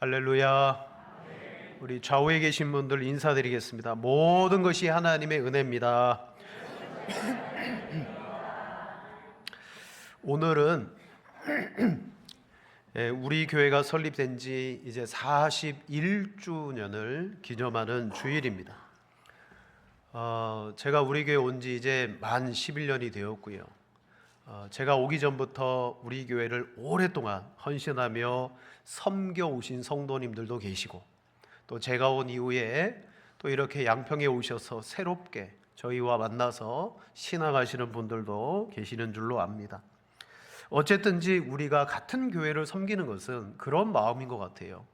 할렐루야. 우리 좌우에 계신 분들 인사드리겠습니다. 모든 것이 하나님의 은혜입니다. 오늘은 우리 교회가 설립된 지 이제 41주년을 기념하는 주일입니다. 제가 우리 교회 온 지 이제 만 11년이 되었고요. 제가 오기 전부터 우리 교회를 오랫동안 헌신하며 섬겨 오신 성도님들도 계시고, 또 제가 온 이후에 또 이렇게 양평에 오셔서 새롭게 저희와 만나서 신앙하시는 분들도 계시는 줄로 압니다. 어쨌든지 우리가 같은 교회를 섬기는 것은 그런 마음인 것 같아요.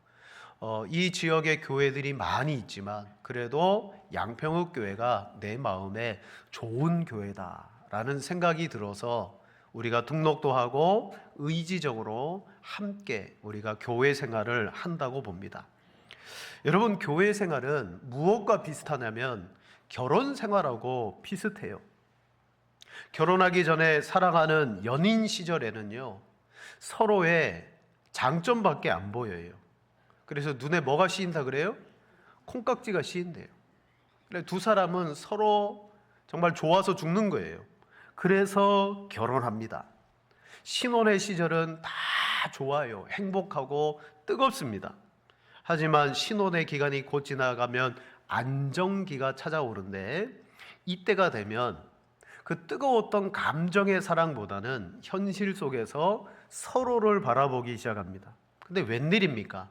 이 지역에 교회들이 많이 있지만 그래도 양평읍 교회가 내 마음에 좋은 교회다라는 생각이 들어서 우리가 등록도 하고 의지적으로 함께 우리가 교회 생활을 한다고 봅니다. 여러분, 교회 생활은 무엇과 비슷하냐면 결혼 생활하고 비슷해요. 결혼하기 전에 사랑하는 연인 시절에는요, 서로의 장점밖에 안 보여요. 그래서 눈에 뭐가 씌인다 그래요? 콩깍지가 씌인대요. 두 사람은 서로 정말 좋아서 죽는 거예요. 그래서 결혼합니다. 신혼의 시절은 다 좋아요. 행복하고 뜨겁습니다. 하지만 신혼의 기간이 곧 지나가면 안정기가 찾아오는데, 이때가 되면 그 뜨거웠던 감정의 사랑보다는 현실 속에서 서로를 바라보기 시작합니다. 근데 웬일입니까?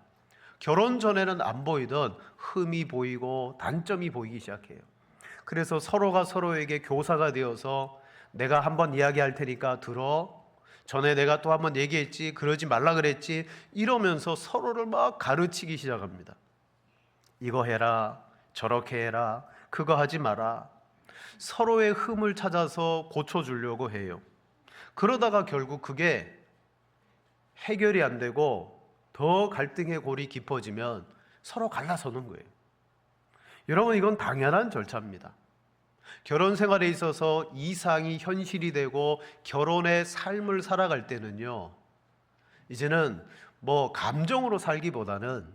결혼 전에는 안 보이던 흠이 보이고 단점이 보이기 시작해요. 그래서 서로가 서로에게 교사가 되어서 내가 한번 이야기할 테니까 들어, 전에 내가 또 한번 얘기했지, 그러지 말라 그랬지, 이러면서 서로를 막 가르치기 시작합니다. 이거 해라, 저렇게 해라, 그거 하지 마라. 서로의 흠을 찾아서 고쳐주려고 해요. 그러다가 결국 그게 해결이 안 되고 더 갈등의 골이 깊어지면 서로 갈라서는 거예요. 여러분, 이건 당연한 절차입니다. 결혼 생활에 있어서 이상이 현실이 되고 결혼의 삶을 살아갈 때는요, 이제는 뭐 감정으로 살기보다는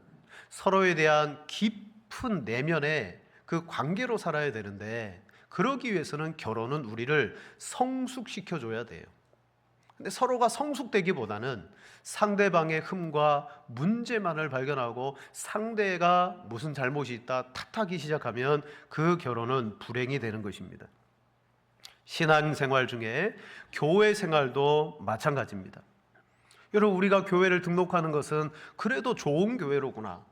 서로에 대한 깊은 내면의 그 관계로 살아야 되는데, 그러기 위해서는 결혼은 우리를 성숙시켜줘야 돼요. 근데 서로가 성숙되기보다는 상대방의 흠과 문제만을 발견하고 상대가 무슨 잘못이 있다 탓하기 시작하면 그 결혼은 불행이 되는 것입니다. 신앙생활 중에 교회 생활도 마찬가지입니다. 여러분, 우리가 교회를 등록하는 것은 그래도 좋은 교회로구나,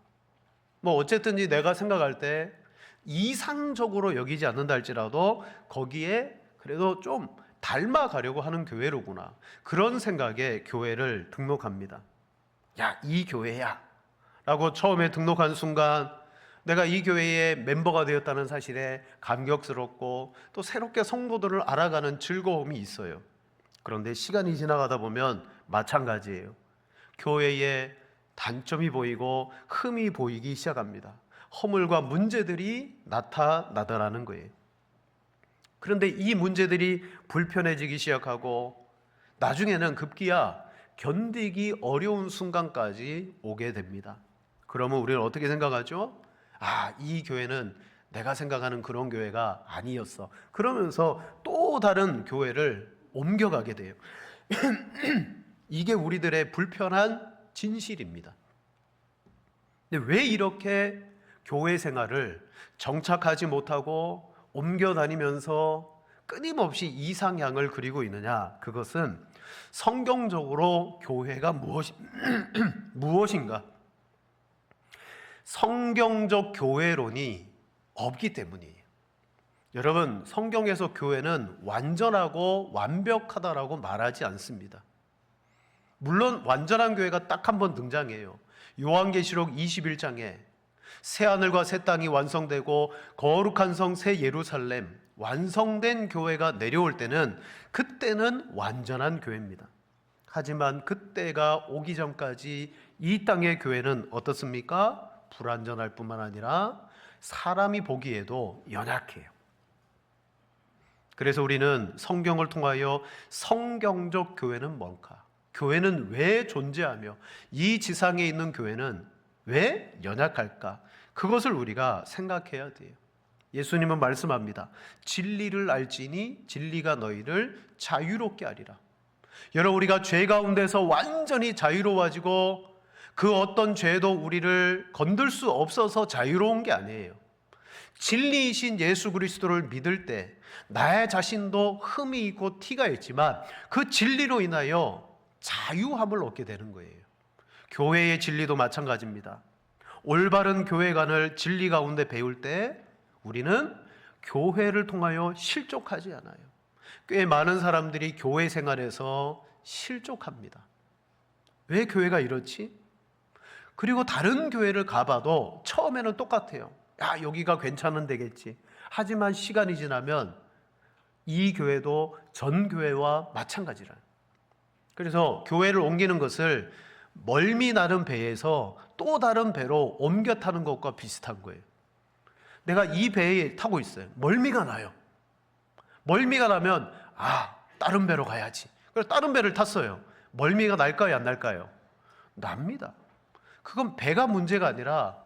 뭐 어쨌든지 내가 생각할 때 이상적으로 여기지 않는다 할지라도 거기에 그래도 좀 닮아가려고 하는 교회로구나, 그런 생각에 교회를 등록합니다. 야, 이 교회야 라고 처음에 등록한 순간 내가 이 교회의 멤버가 되었다는 사실에 감격스럽고 또 새롭게 성도들을 알아가는 즐거움이 있어요. 그런데 시간이 지나가다 보면 마찬가지예요. 교회에 단점이 보이고 흠이 보이기 시작합니다. 허물과 문제들이 나타나더라는 거예요. 그런데 이 문제들이 불편해지기 시작하고 나중에는 급기야 견디기 어려운 순간까지 오게 됩니다. 그러면 우리는 어떻게 생각하죠? 이 교회는 내가 생각하는 그런 교회가 아니었어. 그러면서 또 다른 교회를 옮겨가게 돼요. 이게 우리들의 불편한 진실입니다. 근데 왜 이렇게 교회 생활을 정착하지 못하고 옮겨 다니면서 끊임없이 이상향을 그리고 있느냐? 그것은 성경적으로 교회가 무엇인가? 성경적 교회론이 없기 때문이에요. 여러분, 성경에서 교회는 완전하고 완벽하다라고 말하지 않습니다. 물론 완전한 교회가 딱 한 번 등장해요. 요한계시록 21장에 새하늘과 새 땅이 완성되고 거룩한 성 새 예루살렘, 완성된 교회가 내려올 때는, 그때는 완전한 교회입니다. 하지만 그때가 오기 전까지 이 땅의 교회는 어떻습니까? 불완전할 뿐만 아니라 사람이 보기에도 연약해요. 그래서 우리는 성경을 통하여 성경적 교회는 뭔가, 교회는 왜 존재하며 이 지상에 있는 교회는 왜 연약할까? 그것을 우리가 생각해야 돼요. 예수님은 말씀합니다. 진리를 알지니 진리가 너희를 자유롭게 하리라. 여러분, 우리가 죄 가운데서 완전히 자유로워지고 그 어떤 죄도 우리를 건들 수 없어서 자유로운 게 아니에요. 진리이신 예수 그리스도를 믿을 때 나의 자신도 흠이 있고 티가 있지만 그 진리로 인하여 자유함을 얻게 되는 거예요. 교회의 진리도 마찬가지입니다. 올바른 교회관을 진리 가운데 배울 때 우리는 교회를 통하여 실족하지 않아요. 꽤 많은 사람들이 교회 생활에서 실족합니다. 왜 교회가 이렇지? 그리고 다른 교회를 가봐도 처음에는 똑같아요. 야, 여기가 괜찮은 데겠지. 하지만 시간이 지나면 이 교회도 전 교회와 마찬가지라. 그래서 교회를 옮기는 것을 멀미 나는 배에서 또 다른 배로 옮겨 타는 것과 비슷한 거예요. 내가 이 배에 타고 있어요. 멀미가 나요. 멀미가 나면 다른 배로 가야지. 그래서 다른 배를 탔어요. 멀미가 날까요, 안 날까요? 납니다. 그건 배가 문제가 아니라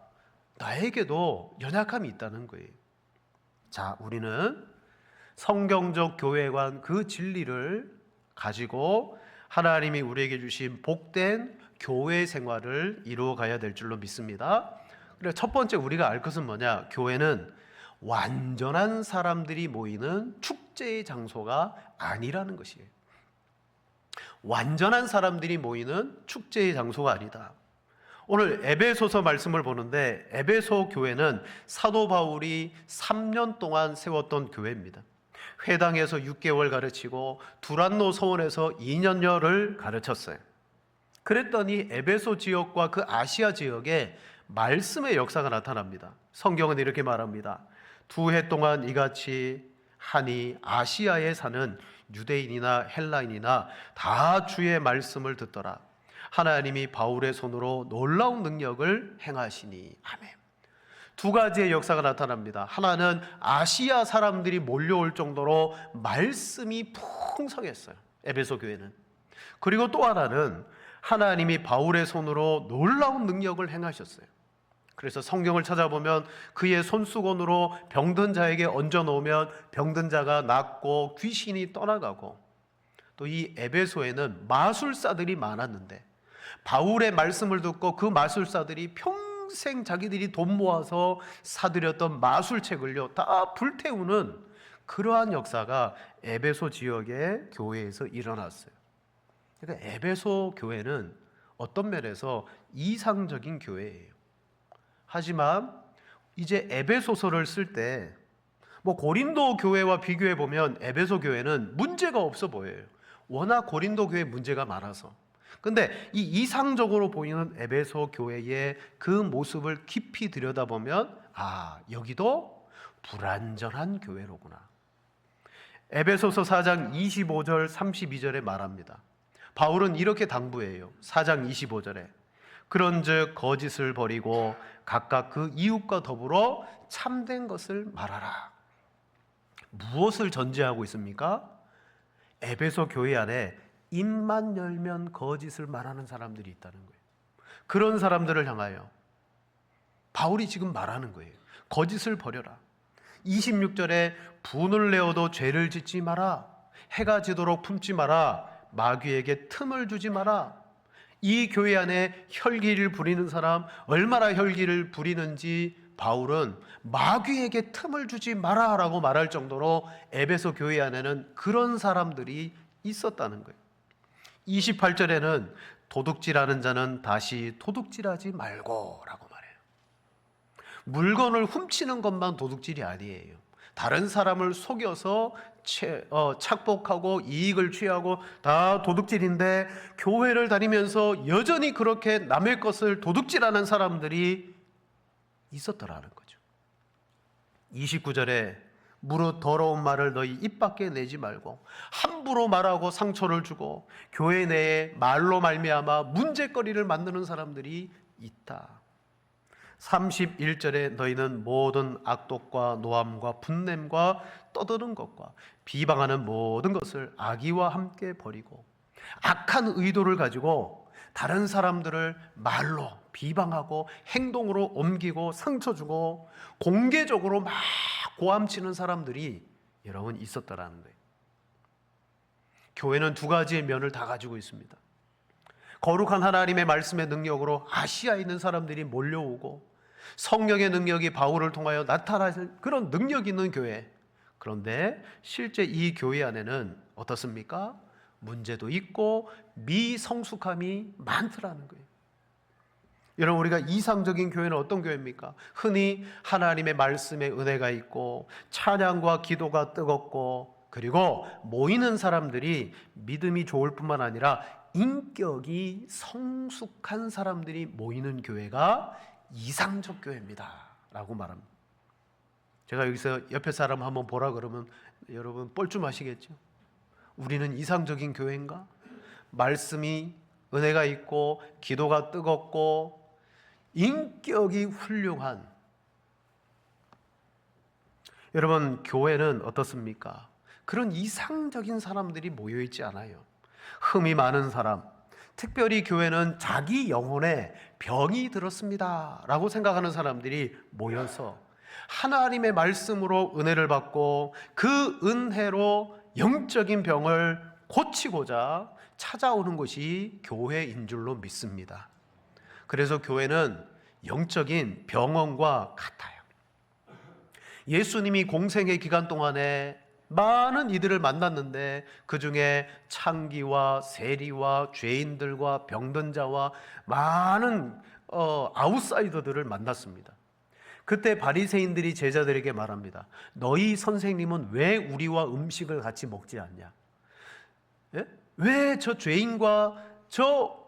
나에게도 연약함이 있다는 거예요. 자, 우리는 성경적 교회관 그 진리를 가지고 하나님이 우리에게 주신 복된 교회 생활을 이루어 가야 될 줄로 믿습니다. 그래서 첫 번째 우리가 알 것은 뭐냐? 교회는 완전한 사람들이 모이는 축제의 장소가 아니라는 것이에요. 완전한 사람들이 모이는 축제의 장소가 아니다. 오늘 에베소서 말씀을 보는데 에베소 교회는 사도 바울이 3년 동안 세웠던 교회입니다. 회당에서 6개월 가르치고 두란노 서원에서 2년여를 가르쳤어요. 그랬더니 에베소 지역과 그 아시아 지역에 말씀의 역사가 나타납니다. 성경은 이렇게 말합니다. 2해 동안 이같이 하니 아시아에 사는 유대인이나 헬라인이나 다 주의 말씀을 듣더라. 하나님이 바울의 손으로 놀라운 능력을 행하시니. 아멘. 두 가지의 역사가 나타납니다. 하나는 아시아 사람들이 몰려올 정도로 말씀이 풍성했어요, 에베소 교회는. 그리고 또 하나는 하나님이 바울의 손으로 놀라운 능력을 행하셨어요. 그래서 성경을 찾아보면 그의 손수건으로 병든 자에게 얹어 놓으면 병든 자가 낫고 귀신이 떠나가고, 또 이 에베소에는 마술사들이 많았는데 바울의 말씀을 듣고 그 마술사들이 평생 자기들이 돈 모아서 사들였던 마술책을요 다 불태우는 그러한 역사가 에베소 지역의 교회에서 일어났어요. 그러니까 에베소 교회는 어떤 면에서 이상적인 교회예요. 하지만 이제 에베소서를 쓸 때 고린도 교회와 비교해 보면 에베소 교회는 문제가 없어 보여요. 워낙 고린도 교회 문제가 많아서. 근데 이 이상적으로 보이는 에베소 교회의 그 모습을 깊이 들여다보면 여기도 불완전한 교회로구나. 에베소서 4장 25절 32절에 말합니다. 바울은 이렇게 당부해요. 4장 25절에 그런즉 거짓을 버리고 각각 그 이웃과 더불어 참된 것을 말하라. 무엇을 전제하고 있습니까? 에베소 교회 안에 입만 열면 거짓을 말하는 사람들이 있다는 거예요. 그런 사람들을 향하여 바울이 지금 말하는 거예요. 거짓을 버려라. 26절에 분을 내어도 죄를 짓지 마라. 해가 지도록 품지 마라. 마귀에게 틈을 주지 마라. 이 교회 안에 혈기를 부리는 사람, 얼마나 혈기를 부리는지 바울은 마귀에게 틈을 주지 마라 라고 말할 정도로 에베소 교회 안에는 그런 사람들이 있었다는 거예요. 28절에는 도둑질하는 자는 다시 도둑질하지 말고 라고 말해요. 물건을 훔치는 것만 도둑질이 아니에요. 다른 사람을 속여서 착복하고 이익을 취하고 다 도둑질인데, 교회를 다니면서 여전히 그렇게 남의 것을 도둑질하는 사람들이 있었더라는 거죠. 29절에 무릇 더러운 말을 너희 입 밖에 내지 말고 함부로 말하고 상처를 주고 교회 내에 말로 말미암아 문제거리를 만드는 사람들이 있다. 31절에 너희는 모든 악독과 노함과 분냄과 떠드는 것과 비방하는 모든 것을 악의와 함께 버리고 악한 의도를 가지고 다른 사람들을 말로 비방하고 행동으로 옮기고 상처 주고 공개적으로 막 고함치는 사람들이 여러분 있었다라는 거예요. 교회는 두 가지의 면을 다 가지고 있습니다. 거룩한 하나님의 말씀의 능력으로 아시아에 있는 사람들이 몰려오고 성령의 능력이 바울을 통하여 나타날 그런 능력 있는 교회. 그런데 실제 이 교회 안에는 어떻습니까? 문제도 있고 미성숙함이 많더라는 거예요. 여러분, 우리가 이상적인 교회는 어떤 교회입니까? 흔히 하나님의 말씀에 은혜가 있고 찬양과 기도가 뜨겁고 그리고 모이는 사람들이 믿음이 좋을 뿐만 아니라 인격이 성숙한 사람들이 모이는 교회가 이상적 교회입니다 라고 말합니다. 제가 여기서 옆에 사람 한번 보라 그러면 여러분 뻘쭘하시겠죠? 우리는 이상적인 교회인가? 말씀이 은혜가 있고 기도가 뜨겁고 인격이 훌륭한, 여러분 교회는 어떻습니까? 그런 이상적인 사람들이 모여있지 않아요. 흠이 많은 사람, 특별히 교회는 자기 영혼에 병이 들었습니다 라고 생각하는 사람들이 모여서 하나님의 말씀으로 은혜를 받고 그 은혜로 영적인 병을 고치고자 찾아오는 것이 교회인 줄로 믿습니다. 그래서 교회는 영적인 병원과 같아요. 예수님이 공생의 기간 동안에 많은 이들을 만났는데 그 중에 창기와 세리와 죄인들과 병든 자와 많은 아웃사이더들을 만났습니다. 그때 바리새인들이 제자들에게 말합니다. 너희 선생님은 왜 우리와 음식을 같이 먹지 않냐? 예? 왜 저 죄인과 저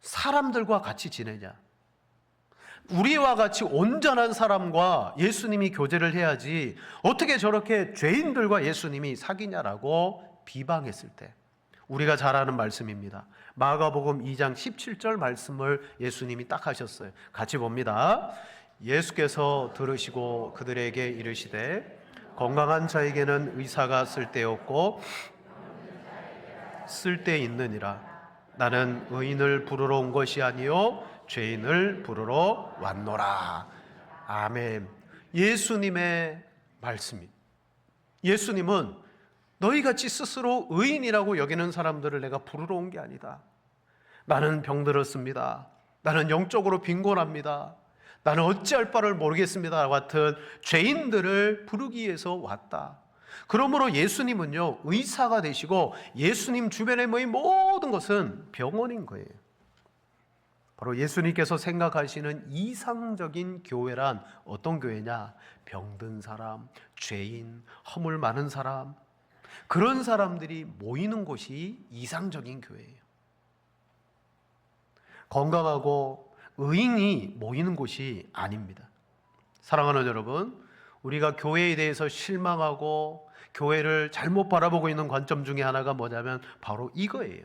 사람들과 같이 지내냐? 우리와 같이 온전한 사람과 예수님이 교제를 해야지 어떻게 저렇게 죄인들과 예수님이 사귀냐라고 비방했을 때, 우리가 잘 아는 말씀입니다. 마가복음 2장 17절 말씀을 예수님이 딱 하셨어요. 같이 봅니다. 예수께서 들으시고 그들에게 이르시되 건강한 자에게는 의사가 쓸데없고 쓸데있느니라. 나는 의인을 부르러 온 것이 아니요 죄인을 부르러 왔노라. 아멘. 예수님의 말씀입니다. 예수님은 너희같이 스스로 의인이라고 여기는 사람들을 내가 부르러 온 게 아니다. 나는 병들었습니다. 나는 영적으로 빈곤합니다. 나는 어찌할 바를 모르겠습니다 같은 죄인들을 부르기 위해서 왔다. 그러므로 예수님은요 의사가 되시고 예수님 주변에 모인 모든 것은 병원인 거예요. 바로 예수님께서 생각하시는 이상적인 교회란 어떤 교회냐? 병든 사람, 죄인, 허물 많은 사람, 그런 사람들이 모이는 곳이 이상적인 교회예요. 건강하고 의인이 모이는 곳이 아닙니다. 사랑하는 여러분, 우리가 교회에 대해서 실망하고 교회를 잘못 바라보고 있는 관점 중에 하나가 뭐냐면 바로 이거예요.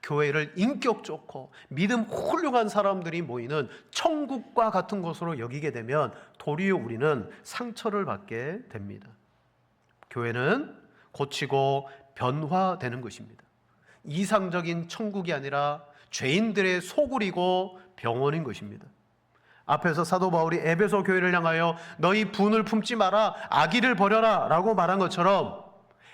교회를 인격 좋고 믿음 훌륭한 사람들이 모이는 천국과 같은 곳으로 여기게 되면 도리어 우리는 상처를 받게 됩니다. 교회는 고치고 변화되는 것입니다. 이상적인 천국이 아니라 죄인들의 소굴이고 병원인 것입니다. 앞에서 사도 바울이 에베소 교회를 향하여 너희 분을 품지 마라, 악의를 버려라 라고 말한 것처럼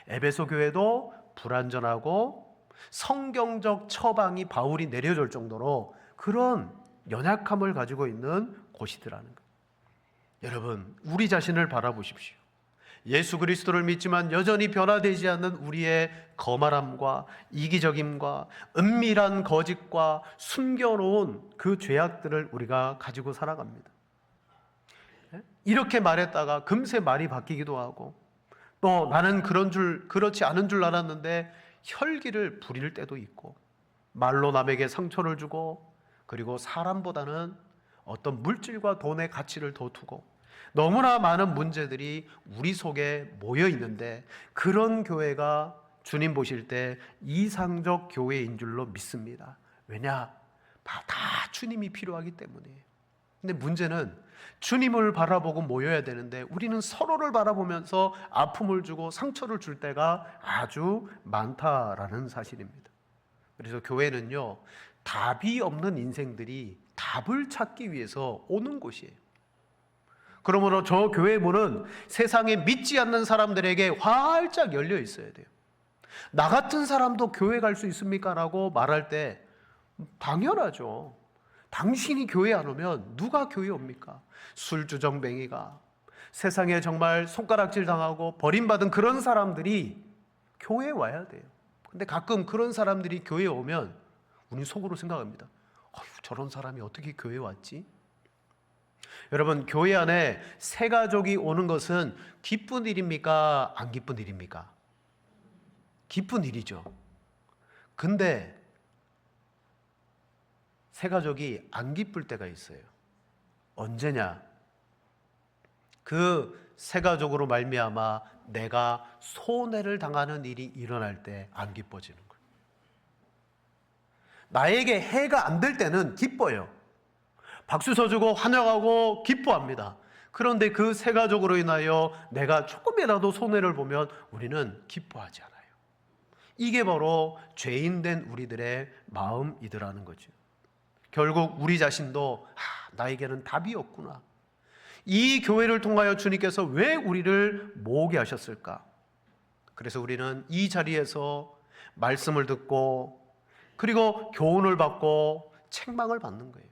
에베소 교회도 불완전하고 성경적 처방이 바울이 내려줄 정도로 그런 연약함을 가지고 있는 곳이더라는 거예요. 여러분, 우리 자신을 바라보십시오. 예수 그리스도를 믿지만 여전히 변화되지 않는 우리의 거만함과 이기적임과 은밀한 거짓과 숨겨놓은 그 죄악들을 우리가 가지고 살아갑니다. 이렇게 말했다가 금세 말이 바뀌기도 하고, 또 나는 그렇지 않은 줄 알았는데 혈기를 부릴 때도 있고, 말로 남에게 상처를 주고, 그리고 사람보다는 어떤 물질과 돈의 가치를 더 두고, 너무나 많은 문제들이 우리 속에 모여 있는데, 그런 교회가 주님 보실 때 이상적 교회인 줄로 믿습니다. 왜냐? 다 주님이 필요하기 때문이에요. 근데 문제는 주님을 바라보고 모여야 되는데 우리는 서로를 바라보면서 아픔을 주고 상처를 줄 때가 아주 많다라는 사실입니다. 그래서 교회는요, 답이 없는 인생들이 답을 찾기 위해서 오는 곳이에요. 그러므로 저 교회 문은 세상에 믿지 않는 사람들에게 활짝 열려 있어야 돼요. 나 같은 사람도 교회 갈 수 있습니까? 라고 말할 때 당연하죠. 당신이 교회 안 오면 누가 교회 옵니까? 술주정뱅이가, 세상에 정말 손가락질 당하고 버림받은 그런 사람들이 교회에 와야 돼요. 근데 가끔 그런 사람들이 교회에 오면 우리 속으로 생각합니다. 저런 사람이 어떻게 교회에 왔지? 여러분, 교회 안에 새 가족이 오는 것은 기쁜 일입니까? 안 기쁜 일입니까? 기쁜 일이죠. 근데 새 가족이 안 기쁠 때가 있어요. 언제냐? 그 새 가족으로 말미암아 내가 손해를 당하는 일이 일어날 때 안 기뻐지는 거예요. 나에게 해가 안 될 때는 기뻐요. 박수 쳐주고 환영하고 기뻐합니다. 그런데 그 새 가족으로 인하여 내가 조금이라도 손해를 보면 우리는 기뻐하지 않아요. 이게 바로 죄인된 우리들의 마음이더라는 거죠. 결국 우리 자신도 나에게는 답이 없구나. 이 교회를 통하여 주님께서 왜 우리를 모으게 하셨을까? 그래서 우리는 이 자리에서 말씀을 듣고 그리고 교훈을 받고 책망을 받는 거예요.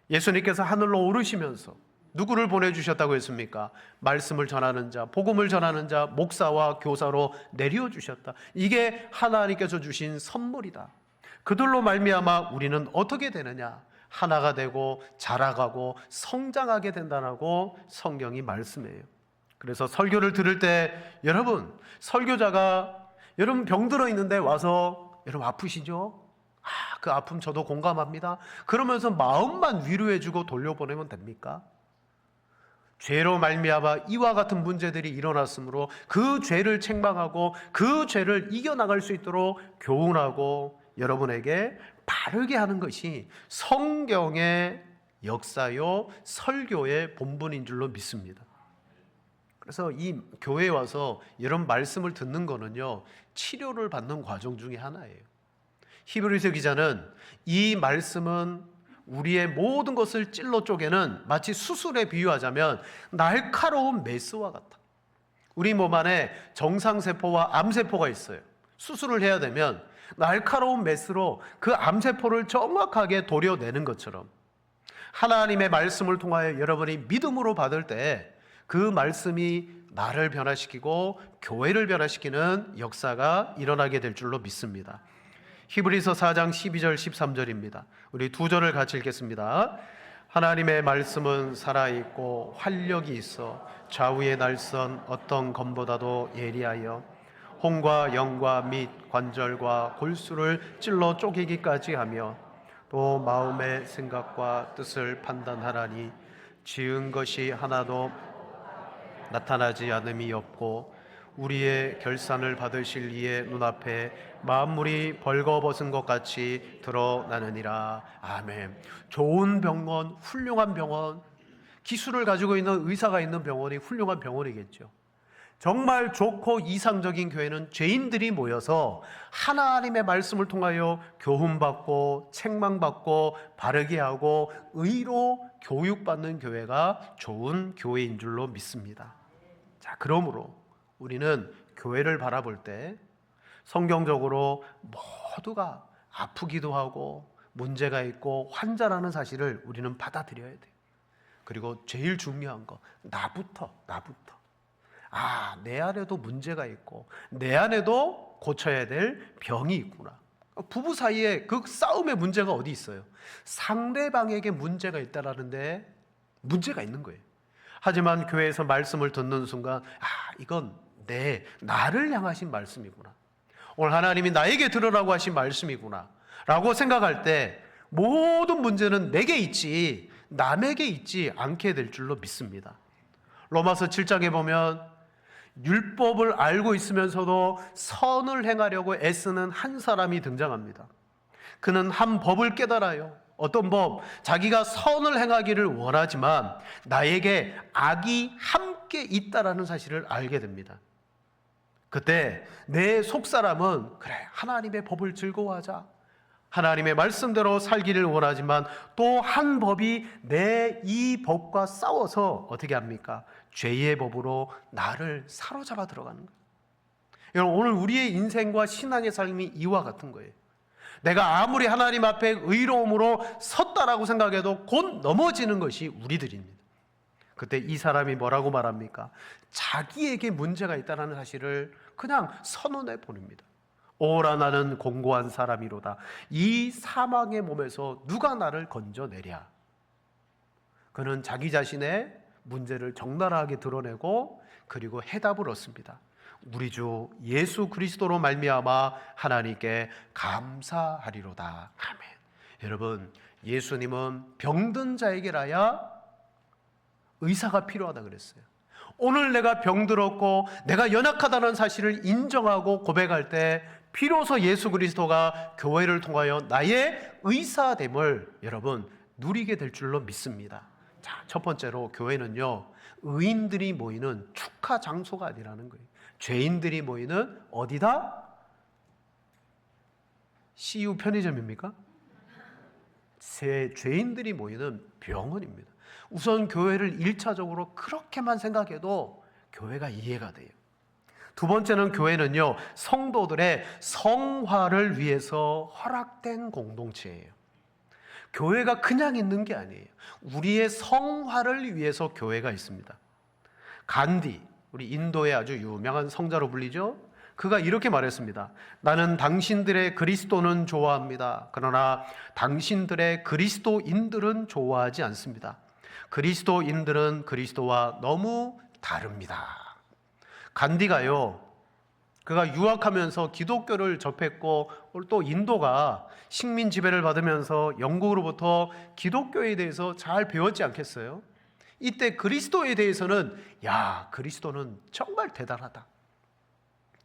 예수님께서 하늘로 오르시면서 누구를 보내주셨다고 했습니까? 말씀을 전하는 자, 복음을 전하는 자, 목사와 교사로 내려주셨다. 이게 하나님께서 주신 선물이다. 그들로 말미암아 우리는 어떻게 되느냐? 하나가 되고 자라가고 성장하게 된다고 성경이 말씀해요. 그래서 설교를 들을 때 여러분, 설교자가 여러분 병 들어 있는데 와서 여러분 아프시죠? 그 아픔 저도 공감합니다. 그러면서 마음만 위로해주고 돌려보내면 됩니까? 죄로 말미암아 이와 같은 문제들이 일어났으므로 그 죄를 책망하고 그 죄를 이겨나갈 수 있도록 교훈하고 여러분에게 바르게 하는 것이 성경의 역사요 설교의 본분인 줄로 믿습니다. 그래서 이 교회에 와서 이런 말씀을 듣는 거는요, 치료를 받는 과정 중에 하나예요. 히브리서 기자는 이 말씀은 우리의 모든 것을 찔러 쪼개는 마치 수술에 비유하자면 날카로운 메스와 같다. 우리 몸 안에 정상세포와 암세포가 있어요. 수술을 해야 되면 날카로운 메스로 그 암세포를 정확하게 도려내는 것처럼 하나님의 말씀을 통하여 여러분이 믿음으로 받을 때 그 말씀이 나를 변화시키고 교회를 변화시키는 역사가 일어나게 될 줄로 믿습니다. 히브리서 4장 12절 13절입니다. 우리 두 절을 같이 읽겠습니다. 하나님의 말씀은 살아있고 활력이 있어 좌우의 날선 어떤 검보다도 예리하여 혼과 영과 및 관절과 골수를 찔러 쪼개기까지 하며 또 마음의 생각과 뜻을 판단하라니 지은 것이 하나도 나타나지 않음이 없고 우리의 결산을 받으실 이의 눈앞에 만물이 벌거벗은 것 같이 드러나느니라. 아멘. 좋은 병원, 훌륭한 병원, 기술을 가지고 있는 의사가 있는 병원이 훌륭한 병원이겠죠. 정말 좋고 이상적인 교회는 죄인들이 모여서 하나님의 말씀을 통하여 교훈받고 책망받고 바르게 하고 의로 교육받는 교회가 좋은 교회인 줄로 믿습니다. 자, 그러므로 우리는 교회를 바라볼 때 성경적으로 모두가 아프기도 하고 문제가 있고 환자라는 사실을 우리는 받아들여야 돼요. 그리고 제일 중요한 거, 나부터. 내 안에도 문제가 있고 내 안에도 고쳐야 될 병이 있구나. 부부 사이에 그 싸움의 문제가 어디 있어요? 상대방에게 문제가 있다라는데 문제가 있는 거예요. 하지만 교회에서 말씀을 듣는 순간 이건 나를 향하신 말씀이구나. 오늘 하나님이 나에게 들으라고 하신 말씀이구나 라고 생각할 때 모든 문제는 내게 있지 남에게 있지 않게 될 줄로 믿습니다. 로마서 7장에 보면 율법을 알고 있으면서도 선을 행하려고 애쓰는 한 사람이 등장합니다. 그는 한 법을 깨달아요. 어떤 법? 자기가 선을 행하기를 원하지만 나에게 악이 함께 있다라는 사실을 알게 됩니다. 그때 내 속사람은 그래, 하나님의 법을 즐거워하자, 하나님의 말씀대로 살기를 원하지만 또 한 법이 내 이 법과 싸워서 어떻게 합니까? 죄의 법으로 나를 사로잡아 들어가는 거예요. 여러분, 오늘 우리의 인생과 신앙의 삶이 이와 같은 거예요. 내가 아무리 하나님 앞에 의로움으로 섰다라고 생각해도 곧 넘어지는 것이 우리들입니다. 그때 이 사람이 뭐라고 말합니까? 자기에게 문제가 있다는 사실을 그냥 선언해 보냅니다. 오라, 나는 공고한 사람이로다. 이 사망의 몸에서 누가 나를 건져내랴. 그는 자기 자신의 문제를 적나라하게 드러내고 그리고 해답을 얻습니다. 우리 주 예수 그리스도로 말미암아 하나님께 감사하리로다. 아멘. 여러분, 예수님은 병든 자에게라야 의사가 필요하다 그랬어요. 오늘 내가 병들었고 내가 연약하다는 사실을 인정하고 고백할 때 비로소 예수 그리스도가 교회를 통하여 나의 의사됨을 여러분 누리게 될 줄로 믿습니다. 자, 첫 번째로 교회는요, 의인들이 모이는 축하 장소가 아니라는 거예요. 죄인들이 모이는 어디다? CU 편의점입니까? 죄인들이 모이는 병원입니다. 우선 교회를 1차적으로 그렇게만 생각해도 교회가 이해가 돼요. 두 번째는 교회는요, 성도들의 성화를 위해서 허락된 공동체예요. 교회가 그냥 있는 게 아니에요. 우리의 성화를 위해서 교회가 있습니다. 간디, 우리 인도의 아주 유명한 성자로 불리죠. 그가 이렇게 말했습니다. 나는 당신들의 그리스도는 좋아합니다. 그러나 당신들의 그리스도인들은 좋아하지 않습니다. 그리스도인들은 그리스도와 너무 다릅니다. 간디가요, 그가 유학하면서 기독교를 접했고 또 인도가 식민 지배를 받으면서 영국으로부터 기독교에 대해서 잘 배웠지 않겠어요? 이때 그리스도에 대해서는 야, 그리스도는 정말 대단하다.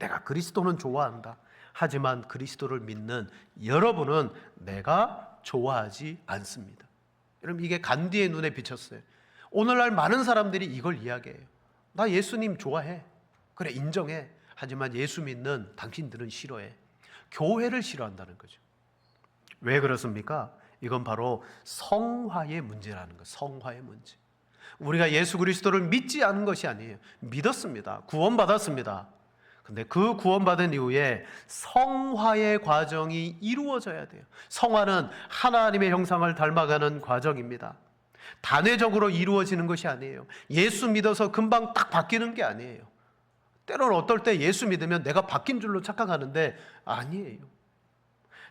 내가 그리스도는 좋아한다. 하지만 그리스도를 믿는 여러분은 내가 좋아하지 않습니다. 여러분, 이게 간디의 눈에 비쳤어요. 오늘날 많은 사람들이 이걸 이야기해요. 나 예수님 좋아해. 그래, 인정해. 하지만 예수 믿는 당신들은 싫어해. 교회를 싫어한다는 거죠. 왜 그렇습니까? 이건 바로 성화의 문제라는 거예요. 성화의 문제. 우리가 예수 그리스도를 믿지 않은 것이 아니에요. 믿었습니다. 구원받았습니다. 근데 그 구원받은 이후에 성화의 과정이 이루어져야 돼요. 성화는 하나님의 형상을 닮아가는 과정입니다. 단회적으로 이루어지는 것이 아니에요. 예수 믿어서 금방 딱 바뀌는 게 아니에요. 때로는 어떨 때 예수 믿으면 내가 바뀐 줄로 착각하는데 아니에요.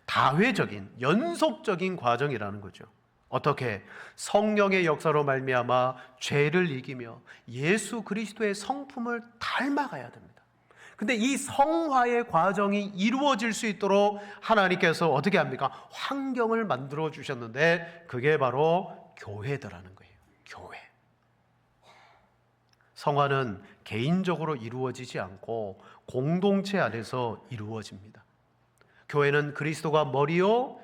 다회적인, 연속적인 과정이라는 거죠. 어떻게? 성령의 역사로 말미암아 죄를 이기며 예수 그리스도의 성품을 닮아가야 됩니다. 근데 이 성화의 과정이 이루어질 수 있도록 하나님께서 어떻게 합니까? 환경을 만들어 주셨는데 그게 바로 교회더라는 거예요. 교회. 성화는 개인적으로 이루어지지 않고 공동체 안에서 이루어집니다. 교회는 그리스도가 머리요,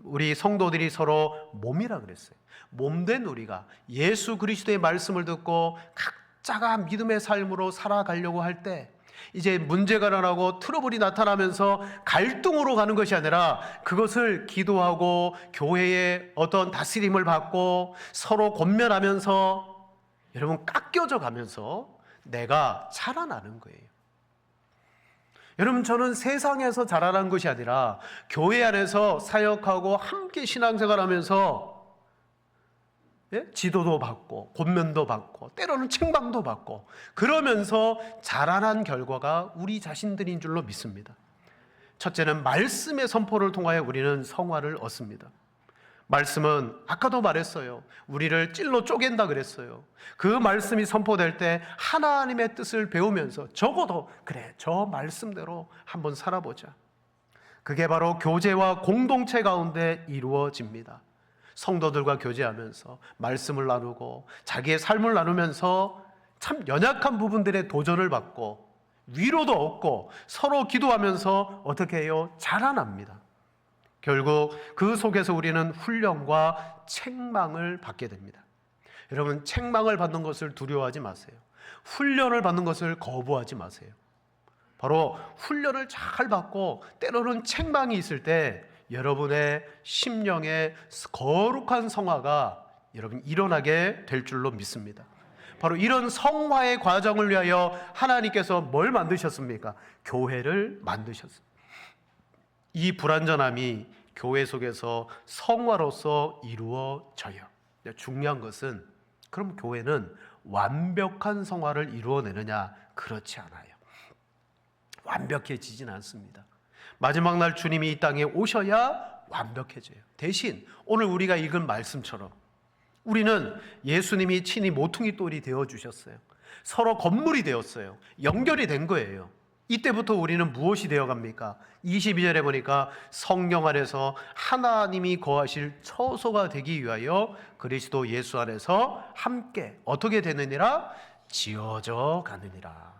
우리 성도들이 서로 몸이라 그랬어요. 몸된 우리가 예수 그리스도의 말씀을 듣고 각자가 믿음의 삶으로 살아가려고 할 때 이제 문제가 일어나고 트러블이 나타나면서 갈등으로 가는 것이 아니라 그것을 기도하고 교회의 어떤 다스림을 받고 서로 권면하면서 여러분 깎여져 가면서 내가 자라나는 거예요. 여러분, 저는 세상에서 자라난 것이 아니라 교회 안에서 사역하고 함께 신앙생활하면서 지도도 받고 권면도 받고 때로는 책망도 받고 그러면서 자라난 결과가 우리 자신들인 줄로 믿습니다. 첫째는 말씀의 선포를 통하여 우리는 성화를 얻습니다. 말씀은 아까도 말했어요. 우리를 찔러 쪼갠다 그랬어요. 그 말씀이 선포될 때 하나님의 뜻을 배우면서 적어도 그래, 저 말씀대로 한번 살아보자. 그게 바로 교제와 공동체 가운데 이루어집니다. 성도들과 교제하면서 말씀을 나누고 자기의 삶을 나누면서 참 연약한 부분들의 도전을 받고 위로도 얻고 서로 기도하면서 어떻게 해요? 자라납니다. 결국 그 속에서 우리는 훈련과 책망을 받게 됩니다. 여러분, 책망을 받는 것을 두려워하지 마세요. 훈련을 받는 것을 거부하지 마세요. 바로 훈련을 잘 받고 때로는 책망이 있을 때 여러분의 심령의 거룩한 성화가 여러분 일어나게 될 줄로 믿습니다. 바로 이런 성화의 과정을 위하여 하나님께서 뭘 만드셨습니까? 교회를 만드셨습니다. 이 불완전함이 교회 속에서 성화로서 이루어져요. 중요한 것은 그럼 교회는 완벽한 성화를 이루어내느냐? 그렇지 않아요. 완벽해지진 않습니다. 마지막 날 주님이 이 땅에 오셔야 완벽해져요. 대신 오늘 우리가 읽은 말씀처럼 우리는 예수님이 친히 모퉁이 돌이 되어주셨어요. 서로 건물이 되었어요. 연결이 된 거예요. 이때부터 우리는 무엇이 되어갑니까? 22절에 보니까 성령 안에서 하나님이 거하실 처소가 되기 위하여 그리스도 예수 안에서 함께 어떻게 되느니라? 지어져 가느니라.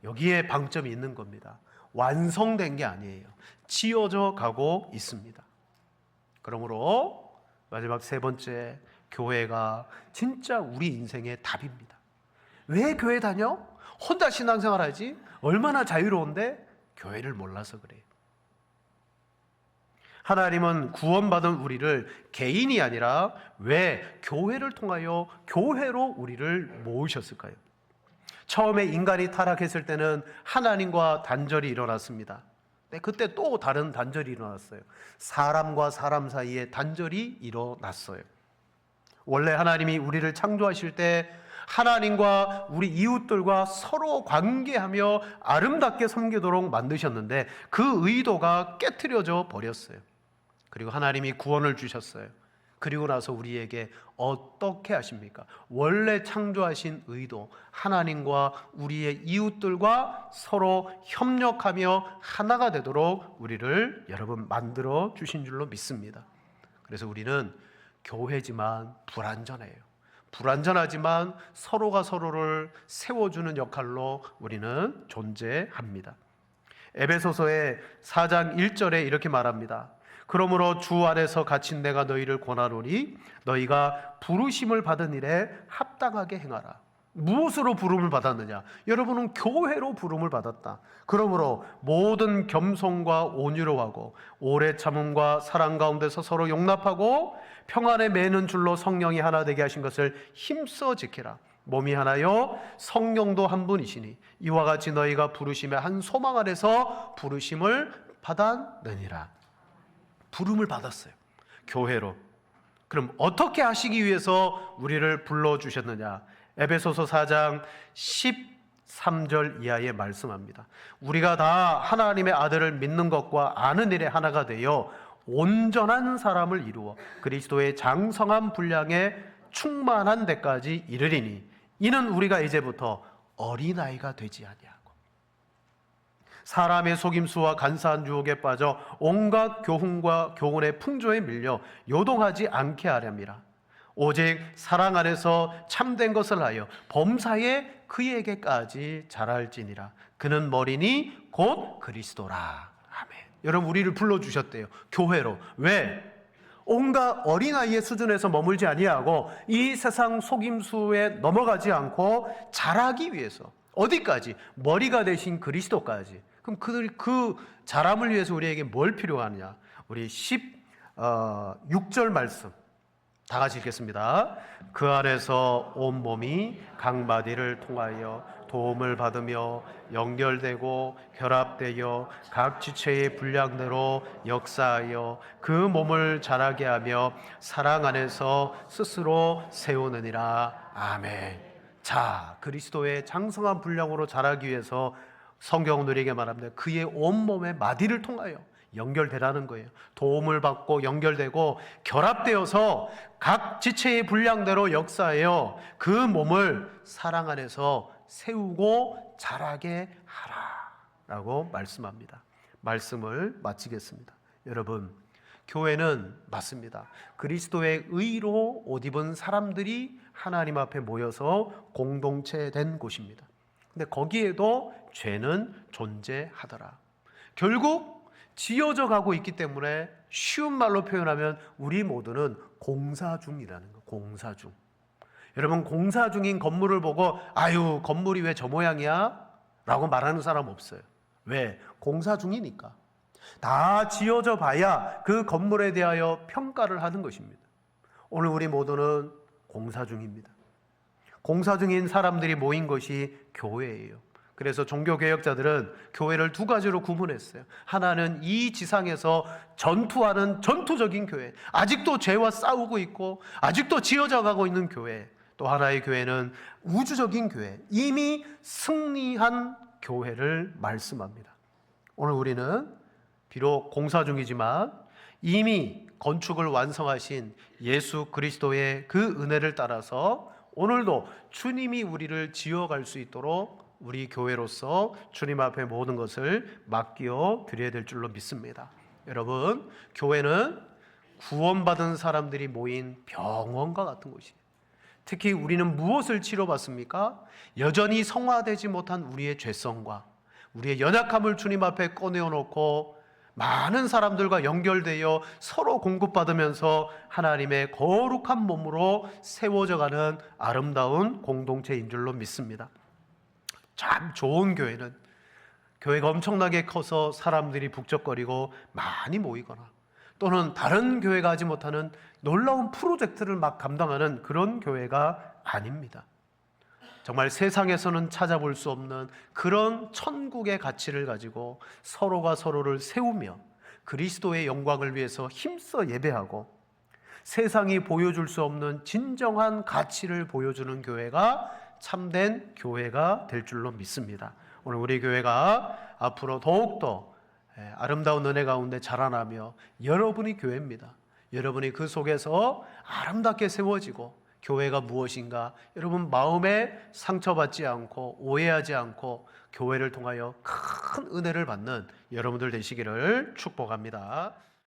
여기에 방점이 있는 겁니다. 완성된 게 아니에요. 지어져 가고 있습니다. 그러므로 마지막 세 번째, 교회가 진짜 우리 인생의 답입니다. 왜 교회 다녀? 혼자 신앙생활 하지? 얼마나 자유로운데? 교회를 몰라서 그래요. 하나님은 구원받은 우리를 개인이 아니라 왜 교회를 통하여 교회로 우리를 모으셨을까요? 처음에 인간이 타락했을 때는 하나님과 단절이 일어났습니다. 그때 또 다른 단절이 일어났어요. 사람과 사람 사이에 단절이 일어났어요. 원래 하나님이 우리를 창조하실 때 하나님과 우리 이웃들과 서로 관계하며 아름답게 섬기도록 만드셨는데 그 의도가 깨트려져 버렸어요. 그리고 하나님이 구원을 주셨어요. 그리고 나서 우리에게 어떻게 하십니까? 원래 창조하신 의도, 하나님과 우리의 이웃들과 서로 협력하며 하나가 되도록 우리를 여러분 만들어 주신 줄로 믿습니다. 그래서 우리는 교회지만 불완전해요. 불완전하지만 서로가 서로를 세워주는 역할로 우리는 존재합니다. 에베소서의 4장 1절에 이렇게 말합니다. 그러므로 주 안에서 갇힌 내가 너희를 권하노니 너희가 부르심을 받은 일에 합당하게 행하라. 무엇으로 부름을 받았느냐? 여러분은 교회로 부름을 받았다. 그러므로 모든 겸손과 온유로 하고 오래 참음과 사랑 가운데서 서로 용납하고 평안에 매는 줄로 성령이 하나 되게 하신 것을 힘써 지키라. 몸이 하나요 성령도 한 분이시니 이와 같이 너희가 부르심의 한 소망 안에서 부르심을 받았느니라. 부름을 받았어요. 교회로. 그럼 어떻게 하시기 위해서 우리를 불러주셨느냐? 에베소서 4장 13절 이하에 말씀합니다. 우리가 다 하나님의 아들을 믿는 것과 아는 일에 하나가 되어 온전한 사람을 이루어 그리스도의 장성한 분량에 충만한 데까지 이르리니 이는 우리가 이제부터 어린아이가 되지 아니하고 사람의 속임수와 간사한 유혹에 빠져 온갖 교훈과 교훈의 풍조에 밀려 요동하지 않게 하렵니다. 오직 사랑 안에서 참된 것을 하여 범사에 그에게까지 자랄지니라. 그는 머리니 곧 그리스도라. 아멘. 여러분 우리를 불러주셨대요. 교회로. 왜? 온갖 어린아이의 수준에서 머물지 아니하고 이 세상 속임수에 넘어가지 않고 자라기 위해서 어디까지? 머리가 되신 그리스도까지. 그럼 그 자람을 위해서 우리에게 뭘 필요하느냐? 우리 16절 말씀 다 같이 읽겠습니다. 그 안에서 온몸이 각 마디를 통하여 도움을 받으며 연결되고 결합되어 각 지체의 분량대로 역사하여 그 몸을 자라게 하며 사랑 안에서 스스로 세우느니라. 아멘. 자, 그리스도의 장성한 분량으로 자라기 위해서 성경은 우리에게 말합니다. 그의 온몸의 마디를 통하여 연결되라는 거예요. 도움을 받고 연결되고 결합되어서 각 지체의 분량대로 역사하여 그 몸을 사랑 안에서 세우고 자라게 하라라고 말씀합니다. 말씀을 마치겠습니다. 여러분, 교회는 맞습니다. 그리스도의 의로 옷 입은 사람들이 하나님 앞에 모여서 공동체된 곳입니다. 근데 거기에도 죄는 존재하더라. 결국 지어져 가고 있기 때문에 쉬운 말로 표현하면 우리 모두는 공사 중이라는 거. 공사 중. 여러분 공사 중인 건물을 보고 아유 건물이 왜 저 모양이야? 라고 말하는 사람 없어요. 왜? 공사 중이니까. 다 지어져 봐야 그 건물에 대하여 평가를 하는 것입니다. 오늘 우리 모두는 공사 중입니다. 공사 중인 사람들이 모인 것이 교회예요. 그래서 종교개혁자들은 교회를 두 가지로 구분했어요. 하나는 이 지상에서 전투하는 전투적인 교회, 아직도 죄와 싸우고 있고 아직도 지어져 가고 있는 교회. 또 하나의 교회는 우주적인 교회, 이미 승리한 교회를 말씀합니다. 오늘 우리는 비록 공사 중이지만 이미 건축을 완성하신 예수 그리스도의 그 은혜를 따라서 오늘도 주님이 우리를 지어갈 수 있도록 우리 교회로서 주님 앞에 모든 것을 맡겨 드려야 될 줄로 믿습니다. 여러분, 교회는 구원받은 사람들이 모인 병원과 같은 곳이에요. 특히 우리는 무엇을 치료받습니까? 여전히 성화되지 못한 우리의 죄성과 우리의 연약함을 주님 앞에 꺼내어놓고 많은 사람들과 연결되어 서로 공급받으면서 하나님의 거룩한 몸으로 세워져가는 아름다운 공동체인 줄로 믿습니다. 참 좋은 교회는 교회가 엄청나게 커서 사람들이 북적거리고 많이 모이거나 또는 다른 교회가 하지 못하는 놀라운 프로젝트를 막 감당하는 그런 교회가 아닙니다. 정말 세상에서는 찾아볼 수 없는 그런 천국의 가치를 가지고 서로가 서로를 세우며 그리스도의 영광을 위해서 힘써 예배하고 세상이 보여줄 수 없는 진정한 가치를 보여주는 교회가 참된 교회가 될 줄로 믿습니다. 오늘 우리 교회가 앞으로 더욱더 아름다운 은혜 가운데 자라나며 여러분이 교회입니다. 여러분이 그 속에서 아름답게 세워지고 교회가 무엇인가 여러분 마음에 상처받지 않고 오해하지 않고 교회를 통하여 큰 은혜를 받는 여러분들 되시기를 축복합니다.